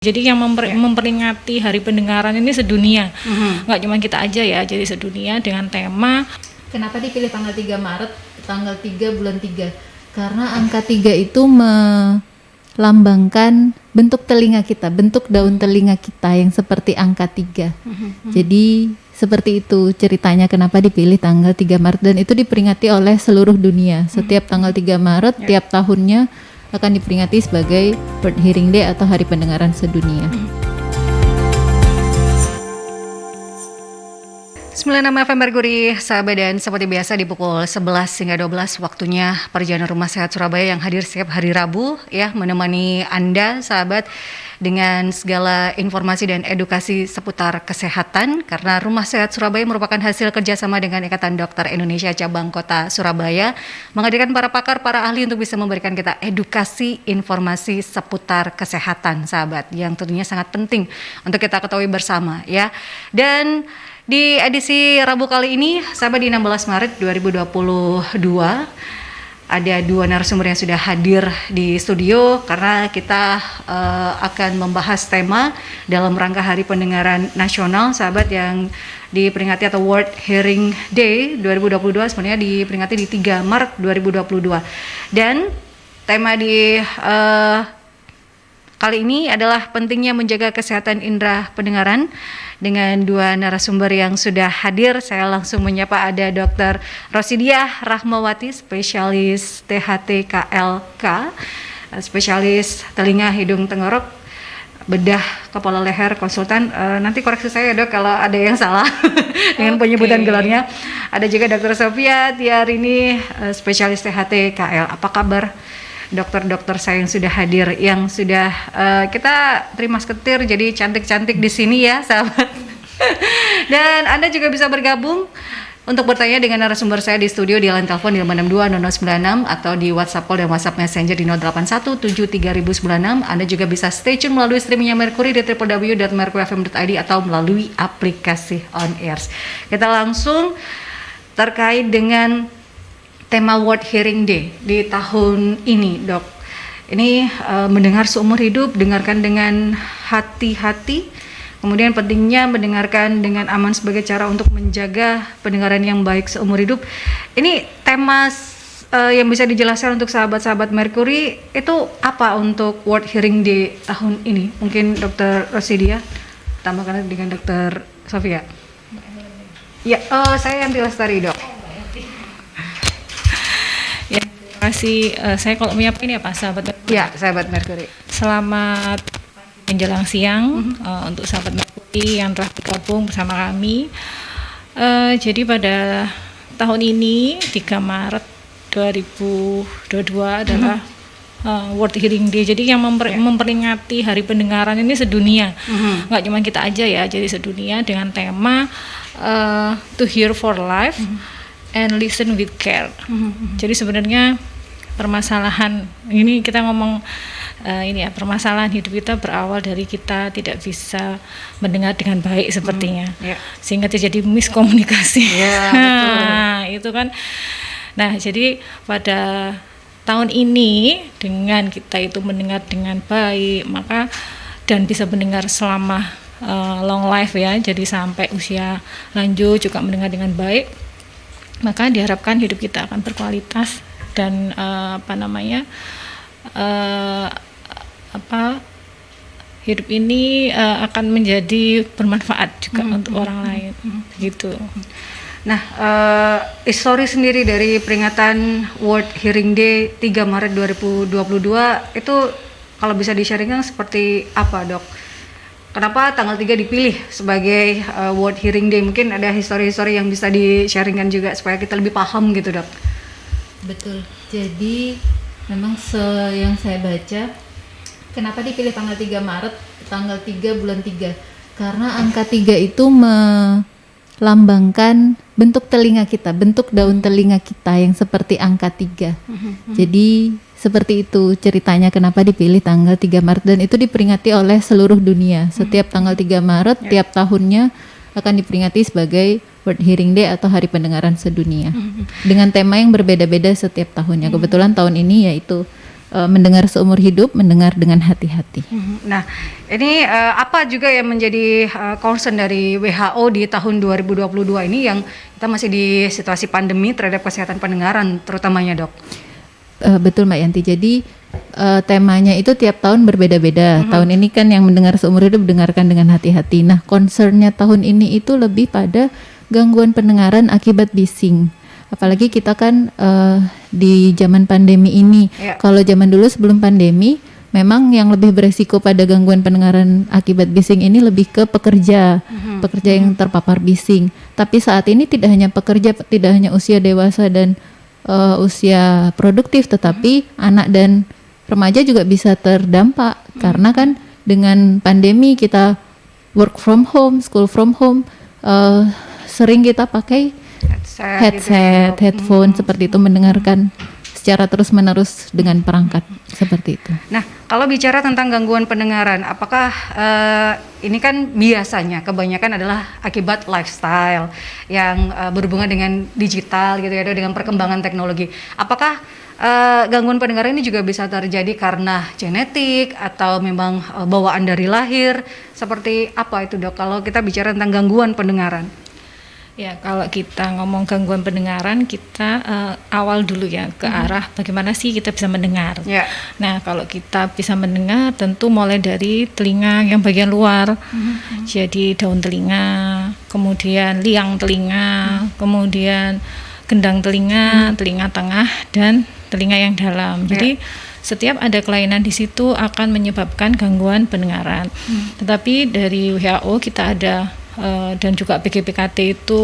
Jadi yang memperingati Hari Pendengaran ini sedunia, nggak cuma kita aja ya, jadi sedunia dengan tema. Kenapa dipilih tanggal 3 Maret, tanggal 3 bulan 3? Karena angka 3 itu melambangkan bentuk telinga kita, bentuk daun telinga kita yang seperti angka 3. Jadi seperti itu ceritanya kenapa dipilih tanggal 3 Maret, dan itu diperingati oleh seluruh dunia. Setiap tanggal 3 Maret, tiap tahunnya akan diperingati sebagai World Hearing Day atau Hari Pendengaran Sedunia. 96 FM Merkuri, sahabat, dan seperti biasa di pukul 11 hingga 12 waktunya Perjalanan Rumah Sehat Surabaya yang hadir setiap hari Rabu ya, menemani Anda sahabat dengan segala informasi dan edukasi seputar kesehatan, karena Rumah Sehat Surabaya merupakan hasil kerjasama dengan Ikatan Dokter Indonesia Cabang Kota Surabaya, menghadirkan para pakar, para ahli untuk bisa memberikan kita edukasi informasi seputar kesehatan sahabat, yang tentunya sangat penting untuk kita ketahui bersama ya. Dan di edisi Rabu kali ini sahabat, di 16 Maret 2022 ada dua narasumber yang sudah hadir di studio, karena kita akan membahas tema dalam rangka Hari Pendengaran Nasional sahabat, yang diperingati atau World Hearing Day 2022 sebenarnya diperingati di 3 Maret 2022. Dan tema di kali ini adalah pentingnya menjaga kesehatan indera pendengaran. Dengan dua narasumber yang sudah hadir, saya langsung menyapa, ada Dr. Rosidiah Rahmawati, spesialis THT KLK, spesialis telinga, hidung, tenggorok, bedah, kepala leher, konsultan. Nanti koreksi saya ya dok kalau ada yang salah dengan penyebutan gelarnya. Ada juga Dr. Sofia Tiarini, spesialis THT KL. Apa kabar dokter-dokter saya yang sudah hadir, yang sudah kita terima seketir jadi cantik-cantik di sini ya sahabat. Dan Anda juga bisa bergabung untuk bertanya dengan narasumber saya di studio di line telepon di 5620096 atau di WhatsApp call dan WhatsApp Messenger di 08173096. Anda juga bisa stay tune melalui streamingnya Merkuri di www.merkurifm.id atau melalui aplikasi On Airs. Kita langsung terkait dengan tema World Hearing Day di tahun ini, dok. Ini mendengar seumur hidup, dengarkan dengan hati-hati. Kemudian pentingnya mendengarkan dengan aman sebagai cara untuk menjaga pendengaran yang baik seumur hidup. Ini tema yang bisa dijelaskan untuk sahabat-sahabat Merkuri itu apa untuk World Hearing Day tahun ini? Mungkin Dr. Rosidiah tambahkan dengan Dr. Sofia. Ya, saya Yanti Lestari, dok. Terima kasih. Saya kalau menyapa ini apa sahabat Merkuri? Ya, sahabat Merkuri. Selamat menjelang siang untuk sahabat Merkuri yang telah bergabung bersama kami. Jadi pada tahun ini 3 Maret 2022 adalah World Hearing Day. Jadi yang memperingati Hari Pendengaran ini sedunia, nggak cuma kita aja ya, jadi sedunia dengan tema To Hear for Life and Listen with Care. Jadi sebenarnya permasalahan ini kita ngomong ini ya, permasalahan hidup kita berawal dari kita tidak bisa mendengar dengan baik sepertinya, sehingga terjadi miskomunikasi. Nah, itu kan. Nah, jadi pada tahun ini dengan kita itu mendengar dengan baik, maka dan bisa mendengar selama long life ya, jadi sampai usia lanjut juga mendengar dengan baik, maka diharapkan hidup kita akan berkualitas dan hidup ini akan menjadi bermanfaat juga untuk orang lain gitu. Nah, histori sendiri dari peringatan World Hearing Day 3 Maret 2022 itu kalau bisa di-sharingkan seperti apa, dok? Kenapa tanggal 3 dipilih sebagai World Hearing Day? Mungkin ada histori-histori yang bisa di-sharingkan juga supaya kita lebih paham gitu, dok. Betul. Jadi memang yang saya baca, kenapa dipilih tanggal 3 Maret, tanggal 3 bulan 3? Karena angka 3 itu melambangkan bentuk telinga kita, bentuk daun telinga kita yang seperti angka 3. Jadi seperti itu ceritanya kenapa dipilih tanggal 3 Maret, dan itu diperingati oleh seluruh dunia. Setiap tanggal 3 Maret, tiap tahunnya akan diperingati sebagai World Hearing Day atau Hari Pendengaran Sedunia. Dengan tema yang berbeda-beda setiap tahunnya. Kebetulan tahun ini yaitu mendengar seumur hidup, mendengar dengan hati-hati. Nah, ini apa juga yang menjadi concern dari WHO di tahun 2022 ini yang kita masih di situasi pandemi terhadap kesehatan pendengaran terutamanya, Dok? Betul Mbak Yanti. Jadi temanya itu tiap tahun berbeda-beda. Tahun ini kan yang mendengar seumur hidup dengarkan dengan hati-hati. Nah, concernnya tahun ini itu lebih pada gangguan pendengaran akibat bising. Apalagi kita kan di zaman pandemi ini. Ya. Kalau zaman dulu sebelum pandemi, memang yang lebih beresiko pada gangguan pendengaran akibat bising ini lebih ke pekerja, pekerja yang terpapar bising. Tapi saat ini tidak hanya pekerja, tidak hanya usia dewasa dan usia produktif, tetapi anak dan remaja juga bisa terdampak karena kan dengan pandemi kita work from home, school from home, sering kita pakai headset, headphone seperti itu, mendengarkan secara terus-menerus dengan perangkat seperti itu. Nah, kalau bicara tentang gangguan pendengaran, apakah ini kan biasanya kebanyakan adalah akibat lifestyle yang berhubungan dengan digital gitu ya, dengan perkembangan teknologi. Apakah gangguan pendengaran ini juga bisa terjadi karena genetik atau memang bawaan dari lahir? Seperti apa itu, Dok, kalau kita bicara tentang gangguan pendengaran? Ya, kalau kita ngomong gangguan pendengaran, kita awal dulu ya ke arah bagaimana sih kita bisa mendengar. Ya. Nah, kalau kita bisa mendengar, tentu mulai dari telinga yang bagian luar, jadi daun telinga, kemudian liang telinga, kemudian gendang telinga, telinga tengah, dan telinga yang dalam. Jadi setiap ada kelainan di situ akan menyebabkan gangguan pendengaran. Tetapi dari WHO kita ada dan juga PGPKT itu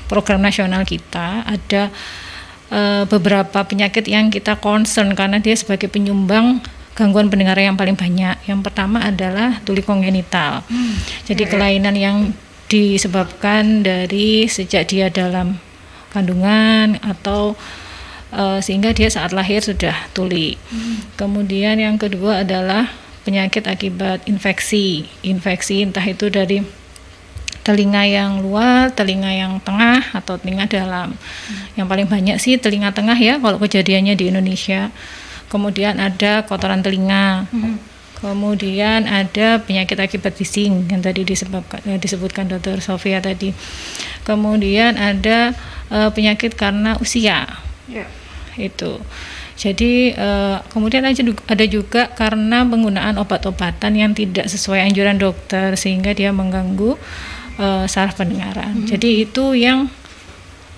program nasional kita ada beberapa penyakit yang kita concern karena dia sebagai penyumbang gangguan pendengaran yang paling banyak. Yang pertama adalah tuli kongenital. Jadi kelainan yang disebabkan dari sejak dia dalam kandungan atau sehingga dia saat lahir sudah tuli. Kemudian yang kedua adalah penyakit akibat infeksi entah itu dari telinga yang luar, telinga yang tengah, atau telinga dalam. Yang paling banyak sih telinga tengah ya kalau kejadiannya di Indonesia. Kemudian ada kotoran telinga. Kemudian ada penyakit akibat bising yang tadi disebutkan Dr. Sofia tadi. Kemudian ada penyakit karena usia. Itu. Jadi kemudian ada juga karena penggunaan obat-obatan yang tidak sesuai anjuran dokter sehingga dia mengganggu saraf pendengaran. Jadi itu yang 5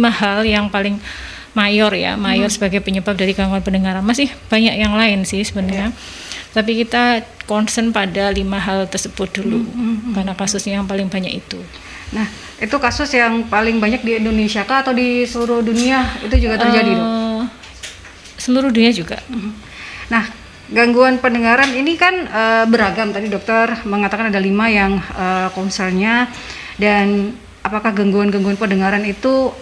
hal yang paling mayor sebagai penyebab dari gangguan pendengaran. Masih banyak yang lain sih sebenarnya. Tapi kita concern pada 5 hal tersebut dulu karena kasusnya yang paling banyak itu. Nah, itu kasus yang paling banyak di Indonesia kah atau di seluruh dunia itu juga terjadi, Dok? Seluruh dunia juga. Nah, gangguan pendengaran ini kan beragam. Tadi dokter mengatakan ada 5 yang concernnya. Dan apakah gangguan-gangguan pendengaran itu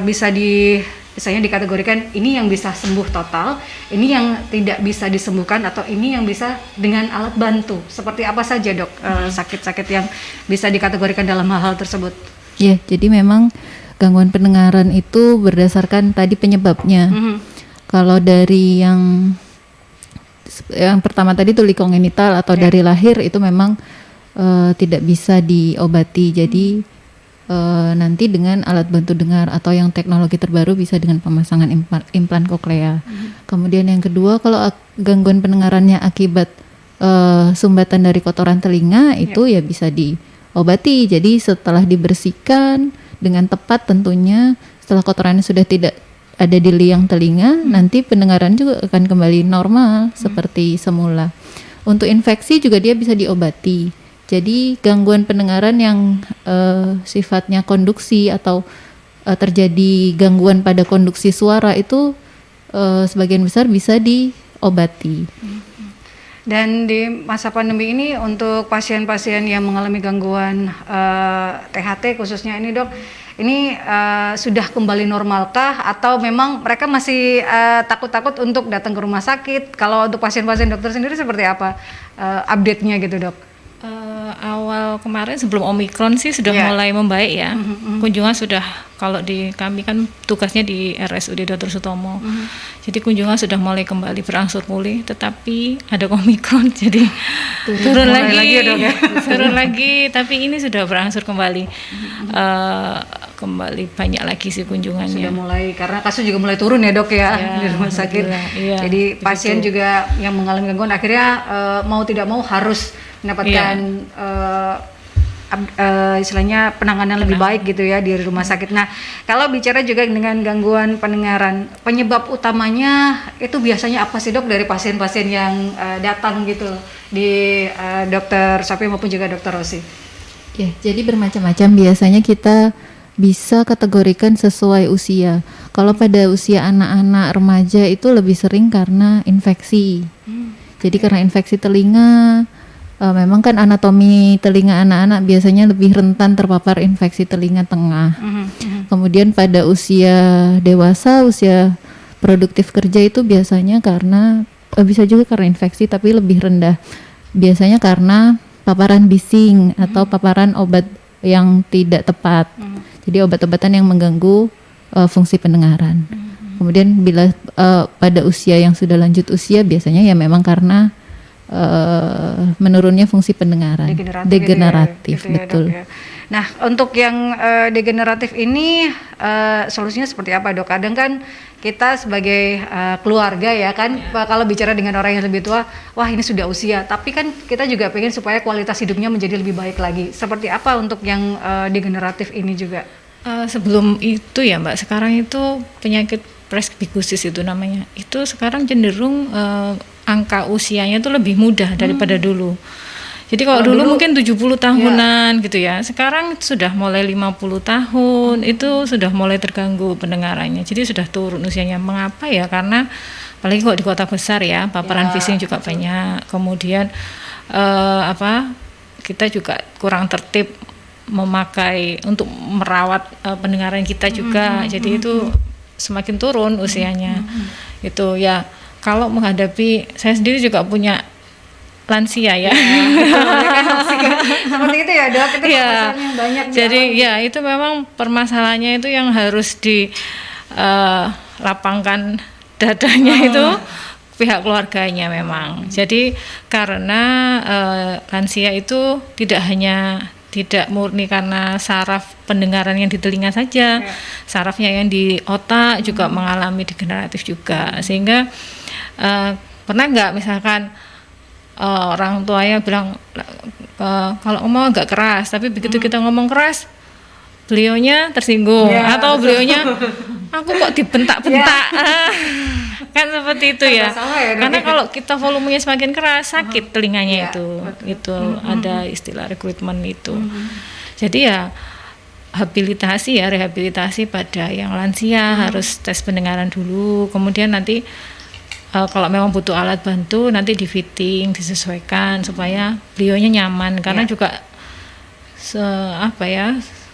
bisa misalnya dikategorikan ini yang bisa sembuh total, ini yang tidak bisa disembuhkan, atau ini yang bisa dengan alat bantu. Seperti apa saja, Dok, sakit-sakit yang bisa dikategorikan dalam hal-hal tersebut? Ya, jadi memang gangguan pendengaran itu berdasarkan tadi penyebabnya. Kalau dari yang pertama tadi tuli kongenital atau dari lahir itu memang tidak bisa diobati. Jadi nanti dengan alat bantu dengar atau yang teknologi terbaru bisa dengan pemasangan implan koklea. Kemudian yang kedua, kalau gangguan pendengarannya akibat sumbatan dari kotoran telinga itu ya bisa diobati. Jadi setelah dibersihkan dengan tepat tentunya, setelah kotorannya sudah tidak ada di liang telinga, nanti pendengaran juga akan kembali normal seperti semula. Untuk infeksi juga dia bisa diobati. Jadi gangguan pendengaran yang sifatnya konduksi atau terjadi gangguan pada konduksi suara itu sebagian besar bisa diobati. Dan di masa pandemi ini untuk pasien-pasien yang mengalami gangguan THT khususnya ini, Dok, ini sudah kembali normalkah atau memang mereka masih takut-takut untuk datang ke rumah sakit? Kalau untuk pasien-pasien dokter sendiri seperti apa update-nya gitu, Dok? awal kemarin sebelum Omikron sih sudah mulai membaik ya. Kunjungan sudah, kalau di kami kan tugasnya di RSUD Dr. Sutomo. Jadi kunjungan sudah mulai kembali berangsur pulih, tetapi ada Omikron jadi turun lagi ya, Dok, ya? turun lagi, tapi ini sudah berangsur kembali. Kembali banyak lagi sih kunjungannya. Sudah mulai, karena kasus juga mulai turun ya, Dok, ya, di rumah sakit. Iya, jadi pasien juga yang mengalami gangguan akhirnya mau tidak mau harus mendapatkan istilahnya penanganan lebih baik gitu ya di rumah sakit. Nah, kalau bicara juga dengan gangguan pendengaran, penyebab utamanya itu biasanya apa sih, Dok, dari pasien-pasien yang datang gitu di Dokter Sophia maupun juga Dokter Rosi? Ya, jadi bermacam-macam. Biasanya kita bisa kategorikan sesuai usia. Kalau pada usia anak-anak remaja itu lebih sering karena infeksi. Jadi karena infeksi telinga, memang kan anatomi telinga anak-anak biasanya lebih rentan terpapar infeksi telinga tengah. Kemudian pada usia dewasa, usia produktif kerja itu biasanya karena bisa juga karena infeksi tapi lebih rendah. Biasanya karena paparan bising atau paparan obat yang tidak tepat. Jadi obat-obatan yang mengganggu fungsi pendengaran. Kemudian bila pada usia yang sudah lanjut usia biasanya ya memang karena menurunnya fungsi pendengaran. Degeneratif gitu ya, betul. Dok, ya. Nah, untuk yang degeneratif ini solusinya seperti apa, Dok? Kadang kan kita sebagai keluarga ya kan, kalau bicara dengan orang yang lebih tua, wah ini sudah usia, tapi kan kita juga pengen supaya kualitas hidupnya menjadi lebih baik lagi. Seperti apa untuk yang degeneratif ini juga? Sebelum itu ya Mbak, sekarang itu penyakit presbikusis itu namanya. Itu sekarang cenderung angka usianya itu lebih mudah daripada dulu. Jadi kalau dulu mungkin 70 tahunan gitu ya. Sekarang sudah mulai 50 tahun, itu sudah mulai terganggu pendengarannya. Jadi sudah turun usianya. Mengapa ya? Karena apalagi kalau di kota besar ya, paparan bising juga banyak. Kemudian kita juga kurang tertib memakai untuk merawat pendengaran kita juga. Jadi itu semakin turun usianya. Itu ya, kalau menghadapi, saya sendiri juga punya lansia ya. Seperti itu ya, Dok. Itu permasalahannya banyak. Jadi ya itu memang permasalahannya itu yang harus dilapangkan dadanya itu pihak keluarganya memang. Jadi karena lansia itu tidak murni karena saraf pendengaran yang di telinga saja, sarafnya yang di otak juga mengalami degeneratif juga. Sehingga pernah nggak misalkan orang tuanya bilang kalau ngomong agak keras, tapi begitu kita ngomong keras, beliaunya tersinggung atau beliaunya aku kok dibentak-bentak. Kan seperti itu ya. Karena kalau kita volumenya semakin keras, sakit telinganya itu ada istilah recruitment itu. Jadi ya rehabilitasi pada yang lansia harus tes pendengaran dulu, kemudian nanti kalau memang butuh alat bantu nanti di fitting, disesuaikan supaya beliaunya nyaman, karena juga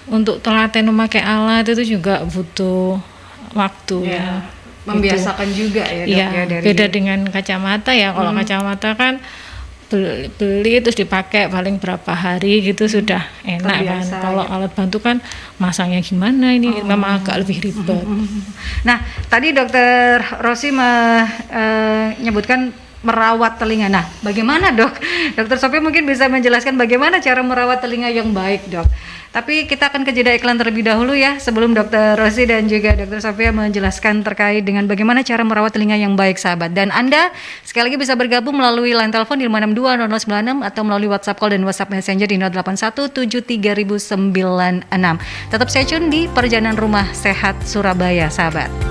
untuk telaten memakai alat itu juga butuh waktu ya. Membiasakan gitu juga ya, Dok, ya dari beda dengan kacamata ya. Kalau kacamata kan beli terus dipakai paling berapa hari gitu sudah enak kan. Kalau alat bantu kan masangnya gimana, ini memang agak lebih ribet. Nah, tadi Dokter Rosi menyebutkan merawat telinga. Nah, bagaimana, Dok? Dokter Sophia mungkin bisa menjelaskan bagaimana cara merawat telinga yang baik, Dok. Tapi kita akan ke jeda iklan terlebih dahulu ya, sebelum Dokter Rosi dan juga Dokter Sophia menjelaskan terkait dengan bagaimana cara merawat telinga yang baik, sahabat. Dan Anda sekali lagi bisa bergabung melalui line telepon di 5620096 atau melalui WhatsApp call dan WhatsApp Messenger di 08173096. Tetap stay tune di Perjalanan Rumah Sehat Surabaya, sahabat.